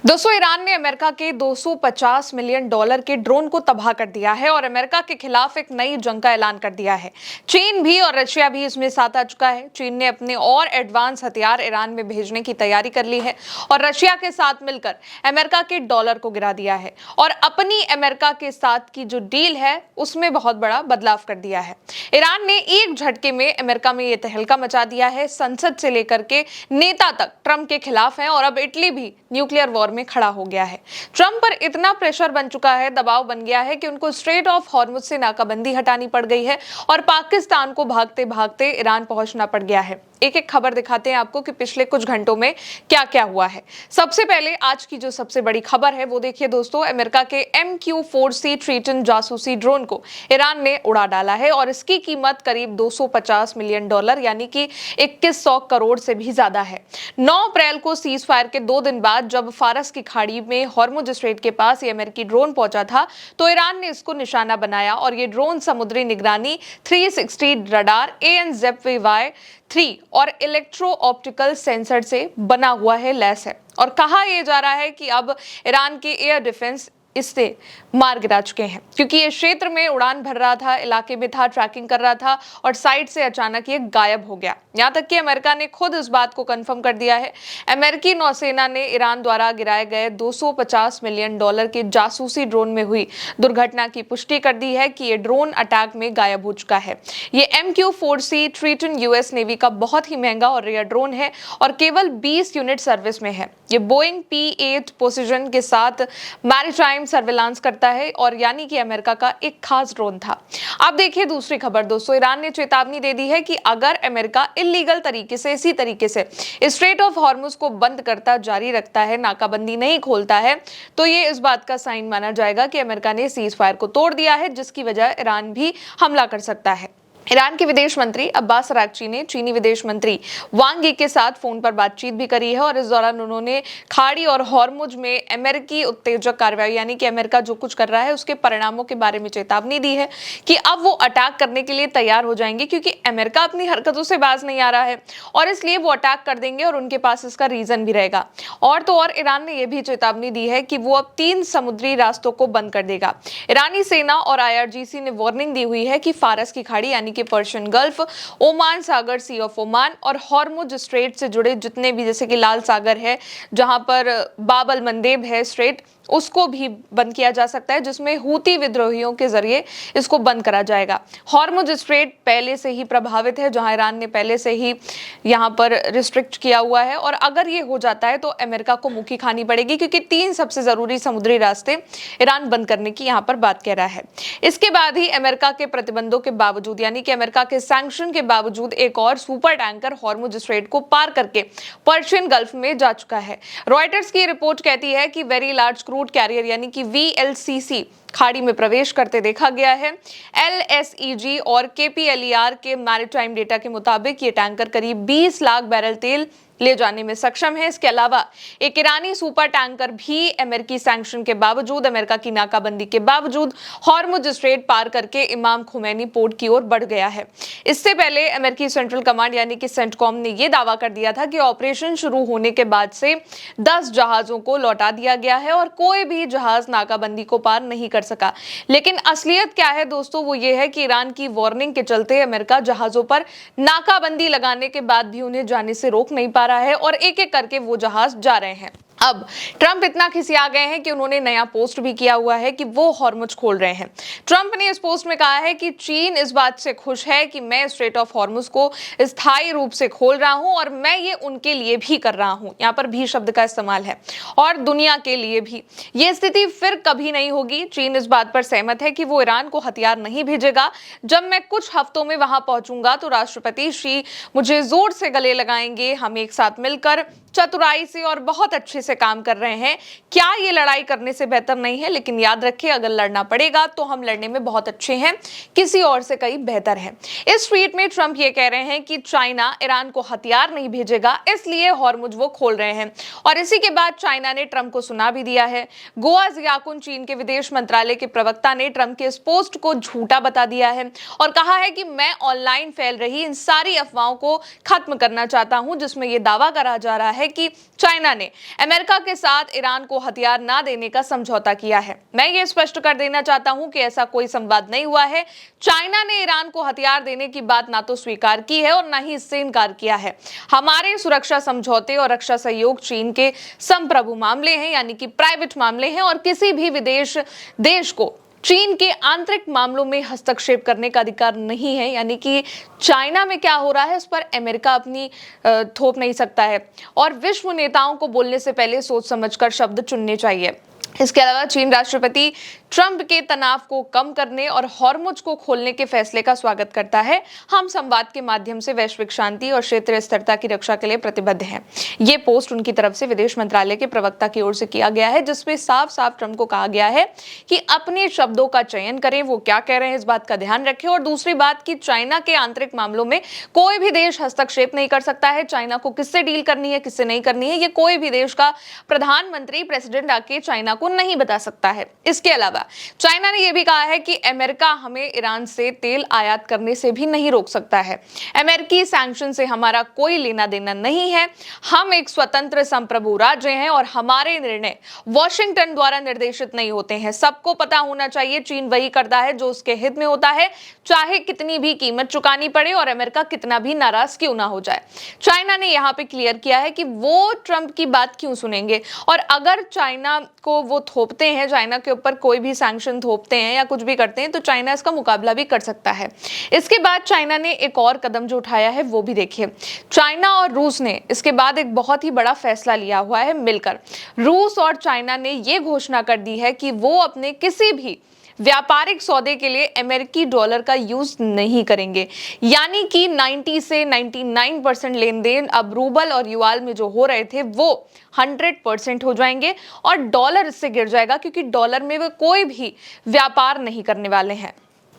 दोस्तों ईरान ने अमेरिका के 250 मिलियन डॉलर के ड्रोन को तबाह कर दिया है और अमेरिका के खिलाफ एक नई जंग का ऐलान कर दिया है। चीन भी और रशिया भी इसमें साथ आ चुका है। चीन ने अपने और एडवांस हथियार ईरान में भेजने की तैयारी कर ली है और रशिया के साथ मिलकर अमेरिका के डॉलर को गिरा दिया है और अपनी अमेरिका के साथ की जो डील है उसमें बहुत बड़ा बदलाव कर दिया है। ईरान ने एक झटके में अमेरिका में यह तहलका मचा दिया है। संसद से लेकर के नेता तक ट्रंप के खिलाफ हैं और अब इटली भी न्यूक्लियर वॉर में खड़ा हो गया है। ट्रंप पर इतना प्रेशर बन चुका है, दबाव बन गया है कि उनको स्ट्रेट ऑफ हॉर्मुज से नाकाबंदी हटानी पड़ गई है और पाकिस्तान को भागते भागते ईरान पहुंचना पड़ गया है। एक एक खबर दिखाते हैं आपको कि पिछले कुछ घंटों में क्या क्या हुआ है। सबसे पहले आज की जो सबसे बड़ी खबर है वो देखिए दोस्तों, अमेरिका के MQ-4C ट्रीटन जासूसी ड्रोन को ईरान ने उड़ा डाला है और इसकी कीमत करीब 250 मिलियन डॉलर यानी कि 2100 करोड़ से भी ज्यादा है। 9 अप्रैल को सीज फायर के 2 दिन बाद जब फारस की खाड़ी में हॉर्मुज स्ट्रेट के पास ये अमेरिकी ड्रोन पहुंचा था तो ईरान ने इसको निशाना बनाया और ये ड्रोन समुद्री निगरानी 360 रडार AN/ZEP-3 और इलेक्ट्रो ऑप्टिकल सेंसर से बना हुआ है, लैस है। और कहा यह जा रहा है कि अब ईरान के एयर डिफेंस इससे मार गिरा चुके हैं क्योंकि ये क्षेत्र में उड़ान भर रहा था, इलाके में था, ट्रैकिंग कर रहा था और साइड से अचानक ये गायब हो गया। यहां तक कि अमेरिका ने खुद इस बात को कंफर्म कर दिया है। अमेरिकी नौसेना ने ईरान द्वारा गिराए गए 250 मिलियन डॉलर के जासूसी ड्रोन में हुई दुर्घटना की पुष्टि कर दी है कि ये ड्रोन अटैक में गायब हो चुका है। ये MQ-4C ट्रीटन US नेवी का बहुत ही महंगा और रेयर ड्रोन है और केवल 20 यूनिट सर्विस में है। ये बोइंग P-8 पोसिजन के साथ मैरीटाइम सर्विलांस करता है और यानी कि अमेरिका का एक खास ड्रोन था। अब देखिए दूसरी खबर दोस्तों, ईरान ने चेतावनी दे दी है कि अगर अमेरिका इलीगल तरीके से इसी तरीके से स्ट्रेट ऑफ हॉर्मुज को बंद करता जारी रखता है, नाकाबंदी नहीं खोलता है, तो ये इस बात का साइन माना जाएगा कि अमेरिका ने सीज फायर को तोड़ दिया है, जिसकी वजह ईरान भी हमला कर सकता है। ईरान के विदेश मंत्री अब्बास अरागची ने चीनी विदेश मंत्री वांग यी के साथ फोन पर बातचीत भी करी है और इस दौरान उन्होंने खाड़ी और हॉर्मुज में अमेरिकी उत्तेजक कार्रवाई यानी कि अमेरिका जो कुछ कर रहा है उसके परिणामों के बारे में चेतावनी दी है कि अब वो अटैक करने के लिए तैयार हो जाएंगे क्योंकि अमेरिका अपनी हरकतों से बाज नहीं आ रहा है और इसलिए वो अटैक कर देंगे और उनके पास इसका रीजन भी रहेगा। और तो और ईरान ने यह भी चेतावनी दी है कि वो अब 3 समुद्री रास्तों को बंद कर देगा। ईरानी सेना और IRGC ने वार्निंग दी हुई है कि फारस की खाड़ी यानी कि पर्शियन गल्फ, ओमान सागर, सी ऑफ ओमान और हॉर्मुज स्ट्रेट से जुड़े जितने भी, जैसे कि लाल सागर है जहां पर बाब अल मंदेब है स्ट्रेट, उसको भी बंद किया जा सकता है, जिसमें हूती विद्रोहियों के जरिए इसको बंद करा जाएगा। हॉर्मुज स्ट्रेट पहले से ही प्रभावित है, जहां ईरान ने पहले से ही यहां पर रिस्ट्रिक्ट किया हुआ है और अगर ये हो जाता है तो अमेरिका को मुक्की खानी पड़ेगी क्योंकि 3 सबसे जरूरी समुद्री रास्ते ईरान बंद करने की यहां पर बात कह रहा है। इसके बाद ही अमेरिका के प्रतिबंधों के बावजूद यानी कि अमेरिका के सैंक्शन के बावजूद एक और सुपर टैंकर हॉर्मुज स्ट्रेट को पार करके पर्शियन गल्फ में जा चुका है। रॉयटर्स की रिपोर्ट कहती है कि वेरी लार्ज क्रूड कैरियर यानी कि VLCC खाड़ी में प्रवेश करते देखा गया है। LSEG और KPLER के मैरीटाइम डेटा के मुताबिक ये टैंकर करीब 20 लाख बैरल तेल ले जाने में सक्षम है। इसके अलावा एक ईरानी सुपर टैंकर भी अमेरिकी सैंक्शन के बावजूद, अमेरिका की नाकाबंदी के बावजूद हॉर्मुज स्ट्रेट पार करके इमाम खुमैनी पोर्ट की ओर बढ़ गया है। इससे पहले अमेरिकी सेंट्रल कमांड यानी कि सेंटकॉम ने यह दावा कर दिया था कि ऑपरेशन शुरू होने के बाद से 10 जहाजों को लौटा दिया गया है और कोई भी जहाज नाकाबंदी को पार नहीं कर सका। लेकिन असलियत क्या है दोस्तों, वो ये है कि ईरान की वार्निंग के चलते अमेरिका जहाजों पर नाकाबंदी लगाने के बाद भी उन्हें जाने से रोक नहीं पा रहा है और एक एक करके वो जहाज जा रहे हैं। अब ट्रंप इतना खिसिया गए हैं कि उन्होंने नया पोस्ट भी किया हुआ है कि वो हॉर्मुज खोल रहे हैं। ट्रंप ने इस पोस्ट में कहा है कि चीन इस बात से खुश है कि मैं स्ट्रेट ऑफ हॉर्मुज को स्थायी रूप से खोल रहा हूं और मैं ये उनके लिए भी कर रहा हूं। यहां पर भी शब्द का इस्तेमाल है और दुनिया के लिए भी। ये स्थिति फिर कभी नहीं होगी। चीन इस बात पर सहमत है कि वो ईरान को हथियार नहीं भेजेगा। जब मैं कुछ हफ्तों में वहां पहुंचूंगा तो राष्ट्रपति शी मुझे जोर से गले लगाएंगे। हम एक साथ मिलकर चतुराई से और बहुत अच्छे से काम कर रहे हैं। क्या ये लड़ाई करने से बेहतर नहीं है? लेकिन याद रखिए, अगर लड़ना पड़ेगा तो हम लड़ने में बहुत अच्छे हैं, किसी और से कहीं बेहतर है। इस ट्वीट में ट्रंप ये कह रहे हैं कि चाइना ईरान को हथियार नहीं भेजेगा, इसलिए हॉर्मुज वो खोल रहे हैं। और इसी के बाद चाइना ने ट्रंप को सुना भी दिया है। गोवा जियाकुन, चीन के विदेश मंत्रालय के प्रवक्ता, ने ट्रंप के इस पोस्ट को झूठा बता दिया है और कहा है कि मैं ऑनलाइन फैल रही इन सारी अफवाहों को खत्म करना चाहता हूं जिसमें यह दावा करा जा रहा है कि चाइना ने अमेरिका अमेरिका के साथ ईरान को हथियार ना देने का समझौता किया है। मैं ये स्पष्ट कर देना चाहता हूं कि ऐसा कोई संवाद नहीं हुआ है। चाइना ने ईरान को हथियार देने की बात ना तो स्वीकार की है और ना ही इससे इनकार किया है। हमारे सुरक्षा समझौते और रक्षा सहयोग चीन के संप्रभु मामले हैं, यानी कि प्राइवेट मामले हैं, और किसी भी विदेश देश को चीन के आंतरिक मामलों में हस्तक्षेप करने का अधिकार नहीं है। यानी कि चाइना में क्या हो रहा है उस पर अमेरिका अपनी थोप नहीं सकता है, और विश्व नेताओं को बोलने से पहले सोच समझकर शब्द चुनने चाहिए। इसके अलावा चीन राष्ट्रपति ट्रंप के तनाव को कम करने और हॉर्मुज को खोलने के फैसले का स्वागत करता है। हम संवाद के माध्यम से वैश्विक शांति और क्षेत्रीय स्थिरता की रक्षा के लिए प्रतिबद्ध हैं। ये पोस्ट उनकी तरफ से विदेश मंत्रालय के प्रवक्ता की ओर से किया गया है, जिसमें साफ साफ ट्रंप को कहा गया है कि अपने शब्दों का चयन करें, वो क्या कह रहे हैं इस बात का ध्यान रखें। और दूसरी बात कि चाइना के आंतरिक मामलों में कोई भी देश हस्तक्षेप नहीं कर सकता है। चाइना को किससे डील करनी है, किससे नहीं करनी है, ये कोई भी देश का प्रधानमंत्री, प्रेसिडेंट आके चाइना को नहीं बता सकता है। इसके अलावा चाइना ने यह भी कहा है कि अमेरिका हमें ईरान से तेल आयात करने से भी नहीं रोक सकता है। अमेरिकी सैंक्शन से हमारा कोई लेना देना नहीं है। हम एक स्वतंत्र संप्रभु राज्य हैं और हमारे निर्णय वॉशिंगटन द्वारा निर्देशित नहीं होते हैं। सबको पता होना चाहिए चीन वही करता है जो उसके हित में होता है, चाहे कितनी भी कीमत चुकानी पड़े और अमेरिका कितना भी नाराज क्यों ना हो जाए। चाइना ने यहां पे क्लियर किया है कि वो ट्रंप की बात क्यों सुनेंगे, और अगर चाइना को वो थोपते हैं, चाइना के ऊपर कोई भी सैंक्शन थोपते हैं या कुछ भी करते हैं, तो चाइना इसका मुकाबला भी कर सकता है। इसके बाद चाइना ने एक और कदम जो उठाया है वो भी देखिए। चाइना और रूस ने इसके बाद एक बहुत ही बड़ा फैसला लिया हुआ है मिलकर। रूस और चाइना ने ये घोषणा कर दी है कि वो अपने किसी भी व्यापारिक सौदे के लिए अमेरिकी डॉलर का यूज नहीं करेंगे। यानी कि 90 से 99% लेन देन अब रूबल और युआल में जो हो रहे थे वो 100% हो जाएंगे, और डॉलर इससे गिर जाएगा, क्योंकि डॉलर में वे कोई भी व्यापार नहीं करने वाले हैं।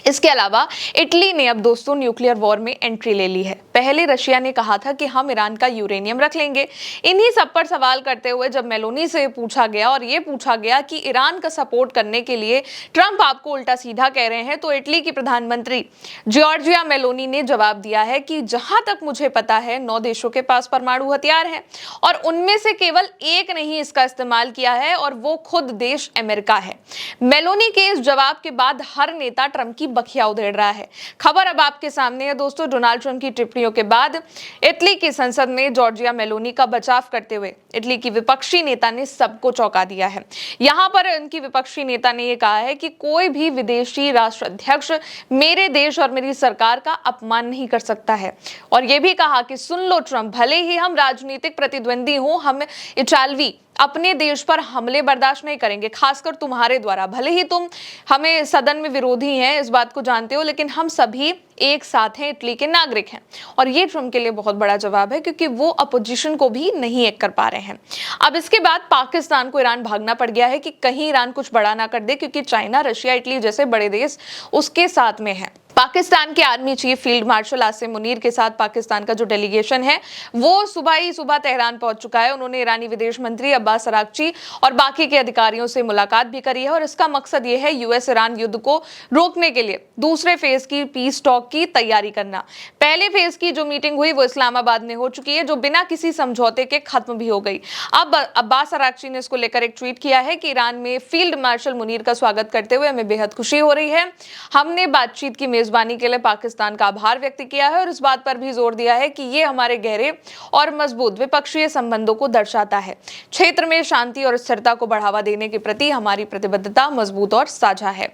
इसके अलावा इटली ने अब दोस्तों न्यूक्लियर वॉर में एंट्री ले ली है। पहले रशिया ने कहा था कि हम ईरान का यूरेनियम रख लेंगे। इन्हीं सब पर सवाल करते हुए जब मेलोनी से पूछा गया और ये पूछा गया कि ईरान का सपोर्ट करने के लिए ट्रंप आपको उल्टा सीधा कह रहे हैं, तो इटली की प्रधानमंत्री जॉर्जिया मेलोनी ने जवाब दिया है कि जहां तक मुझे पता है 9 देशों के पास परमाणु हथियार हैं, और उनमें से केवल एक ने ही इसका इस्तेमाल किया है, और वो खुद देश अमेरिका है। मेलोनी के इस जवाब के बाद हर नेता ट्रंप की बखिया उधेड़ रहा है। खबर अब आपके सामने है दोस्तों। डोनाल्ड ट्रंप की टिप्पणियों के बाद इटली की संसद में जॉर्जिया मेलोनी का बचाव करते हुए इटली की विपक्षी नेता ने सबको चौंका दिया है। यहां पर उनकी विपक्षी नेता ने यह कहा है कि कोई भी विदेशी राष्ट्राध्यक्ष मेरे देश और मेरी सरकार का अपमान नहीं कर सकता है, और यह भी कहा कि सुन लो ट्रंप, भले ही हम राजनीतिक प्रतिद्वंदी हों, हम इटालवी अपने देश पर हमले बर्दाश्त नहीं करेंगे, खासकर तुम्हारे द्वारा। भले ही तुम हमें सदन में विरोधी हैं, इस बात को जानते हो, लेकिन हम सभी एक साथ हैं, इटली के नागरिक हैं। और ये ट्रंप के लिए बहुत बड़ा जवाब है, क्योंकि वो अपोजिशन को भी नहीं एक कर पा रहे हैं। अब इसके बाद पाकिस्तान को ईरान भागना पड़ गया है कि कहीं ईरान कुछ बड़ा ना कर दे, क्योंकि चाइना, रशिया, इटली जैसे बड़े देश उसके साथ में है। पाकिस्तान के army chief field marshal Asim Munir के साथ पाकिस्तान का जो डेलीगेशन है वो सुबह ही तेहरान पहुंच चुका है। उन्होंने ईरानी विदेश मंत्री अब्बास अरागची और बाकी के अधिकारियों से मुलाकात भी करी है, और इसका मकसद ये है यूएस ईरान युद्ध को रोकने के लिए दूसरे फेज की पीस टॉक की तैयारी करना। पहले फेज की जो मीटिंग हुई वो इस्लामाबाद में हो चुकी है, जो बिना किसी समझौते के खत्म भी हो गई। अब अब्बास अरागची ने इसको लेकर एक ट्वीट किया है कि ईरान में फील्ड मार्शल मुनीर का स्वागत करते हुए हमें बेहद खुशी हो रही है। हमने बातचीत की मेजबानी के लिए पाकिस्तान का आभार व्यक्त किया है, और इस बात पर भी जोर दिया है कि ये हमारे गहरे और मजबूत द्विपक्षीय संबंधों को दर्शाता है। क्षेत्र में शांति और स्थिरता को बढ़ावा देने के प्रति हमारी प्रतिबद्धता मजबूत और साझा है।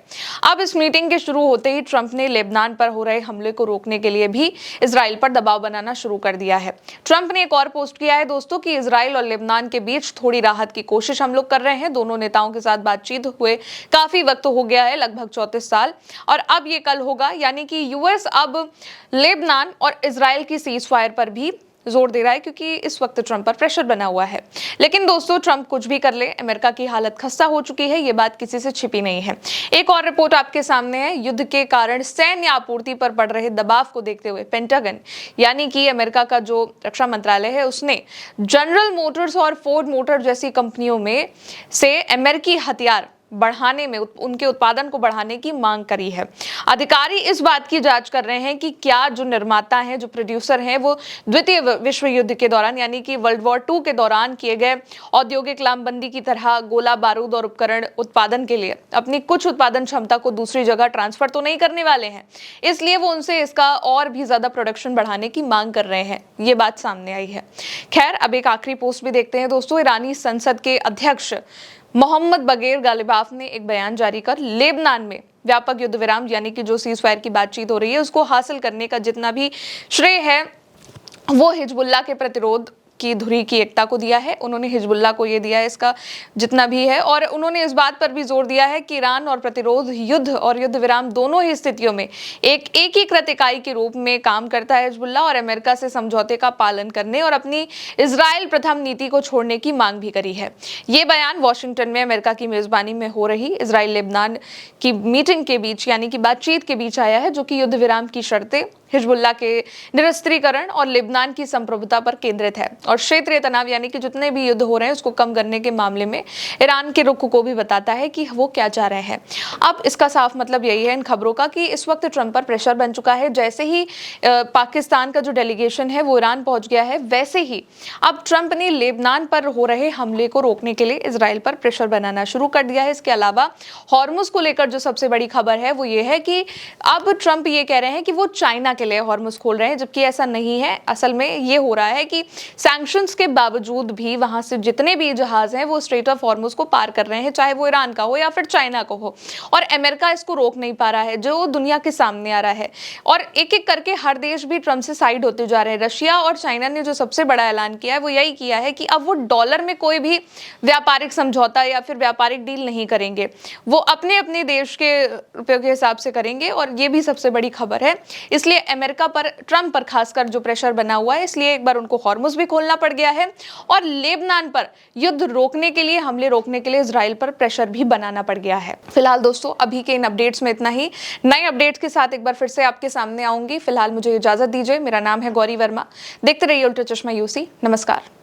अब इस मीटिंग के शुरू होते ही ट्रंप ने लेबनान पर हो रहे हमले को रोकने के लिए भी इजराइल पर दबाव बनाना शुरू कर दिया है। ट्रंप ने एक और पोस्ट किया है दोस्तों कि इजराइल और लेबनान के बीच थोड़ी राहत की कोशिश हम लोग कर रहे हैं। दोनों नेताओं के साथ बातचीत हुए काफी वक्त हो गया है, लगभग 34 साल, और अब ये कल होगा। यानी कि यूएस अब लेबनान और इजराइल की सीज फायर पर भी जोर दे रहा है, क्योंकि इस वक्त ट्रंप पर प्रेशर बना हुआ है। लेकिन दोस्तों ट्रंप कुछ भी कर ले, अमेरिका की हालत खस्ता हो चुकी है, ये बात किसी से छिपी नहीं है। एक और रिपोर्ट आपके सामने है। युद्ध के कारण सैन्य आपूर्ति पर पड़ रहे दबाव को देखते हुए पेंटागन यानी कि अमेरिका का जो रक्षा मंत्रालय है उसने जनरल मोटर्स और फोर्ड मोटर जैसी कंपनियों में से अमेरिकी हथियार बढ़ाने में, उनके उत्पादन को बढ़ाने की मांग करी है। अधिकारी इस बात की जांच कर रहे हैं कि क्या जो निर्माता हैं, जो प्रोड्यूसर हैं, वो द्वितीय विश्व युद्ध के दौरान यानी कि वर्ल्ड वॉर 2 के दौरान किए गए औद्योगिक लामबंदी की तरह गोला बारूद और उपकरण उत्पादन के लिए अपनी कुछ उत्पादन क्षमता को दूसरी जगह ट्रांसफर तो नहीं करने वाले हैं, इसलिए वो उनसे इसका और भी ज्यादा प्रोडक्शन बढ़ाने की मांग कर रहे हैं। ये बात सामने आई है। खैर, अब एक आखिरी पोस्ट भी देखते हैं दोस्तों। ईरानी संसद के अध्यक्ष मोहम्मद बगैर गालिबाफ ने एक बयान जारी कर लेबनान में व्यापक युद्ध विराम यानी कि जो सीज फायर की बातचीत हो रही है उसको हासिल करने का जितना भी श्रेय है वो हिजबुल्लाह के प्रतिरोध की धुरी की एकता को दिया है। उन्होंने हिजबुल्लाह को ये दिया है इसका जितना भी है, और उन्होंने इस बात पर भी जोर दिया है कि ईरान और प्रतिरोध युद्ध और युद्ध विराम दोनों ही स्थितियों में एक एकीकृत इकाई के रूप में काम करता है हिजबुल्लाह, और अमेरिका से समझौते का पालन करने और अपनी इजराइल प्रथम नीति को छोड़ने की मांग भी करी है। ये बयान वॉशिंगटन में अमेरिका की मेजबानी में हो रही इजराइल लेबनान की मीटिंग के बीच यानी कि बातचीत के बीच आया है, जो कि युद्ध विराम की शर्तें, हिजबुल्लाह के निरस्त्रीकरण और लेबनान की संप्रभुता पर केंद्रित है, और क्षेत्रीय तनाव यानी कि जितने भी युद्ध हो रहे हैं उसको कम करने के मामले में ईरान के रुख को भी बताता है कि वो क्या चाह रहे हैं। अब इसका साफ मतलब यही है इन खबरों का कि इस वक्त ट्रंप पर प्रेशर बन चुका है। जैसे ही पाकिस्तान का जो डेलीगेशन है वो ईरान पहुंच गया है, वैसे ही अब ट्रंप ने लेबनान पर हो रहे हमले को रोकने के लिए इजराइल पर प्रेशर बनाना शुरू कर दिया है। इसके अलावा हॉर्मुज को लेकर जो सबसे बड़ी खबर है वो ये है कि अब ट्रंप ये कह रहे हैं कि वो चाइना के लिए हॉर्मुज खोल रहे हैं, जबकि ऐसा नहीं है। असल में ये हो रहा है कि सैंक्शंस के बावजूद भी वहां से जितने भी जहाज हैं वो स्ट्रेट ऑफ हॉर्मुज को पार कर रहे हैं, चाहे वो ईरान का हो या फिर चाइना का हो, और अमेरिका इसको रोक नहीं पा रहा है, जो दुनिया के सामने आ रहा है। और एक एक करके हर देश भी ट्रंप से साइड होते जा रहे हैं। रशिया और चाइना ने जो सबसे बड़ा ऐलान किया है वो यही किया है कि अब वो डॉलर में कोई भी व्यापारिक समझौता या फिर व्यापारिक डील नहीं करेंगे, वो अपने अपने देश के रुपये के हिसाब से करेंगे, और ये भी सबसे बड़ी खबर है। इसलिए अमेरिका पर, ट्रंप पर खासकर जो प्रेशर बना हुआ है, इसलिए एक बार उनको हॉर्मुज भी खोलना पड़ गया है, और लेबनान पर युद्ध रोकने के लिए, हमले रोकने के लिए इजराइल पर प्रेशर भी बनाना पड़ गया है। फिलहाल दोस्तों अभी के इन अपडेट्स में इतना ही। नए अपडेट्स के साथ एक बार फिर से आपके सामने आऊंगी। फिलहाल मुझे इजाजत दीजिए। मेरा नाम है गौरी वर्मा। देखते रहिए उल्टा चश्मा यूसी। नमस्कार।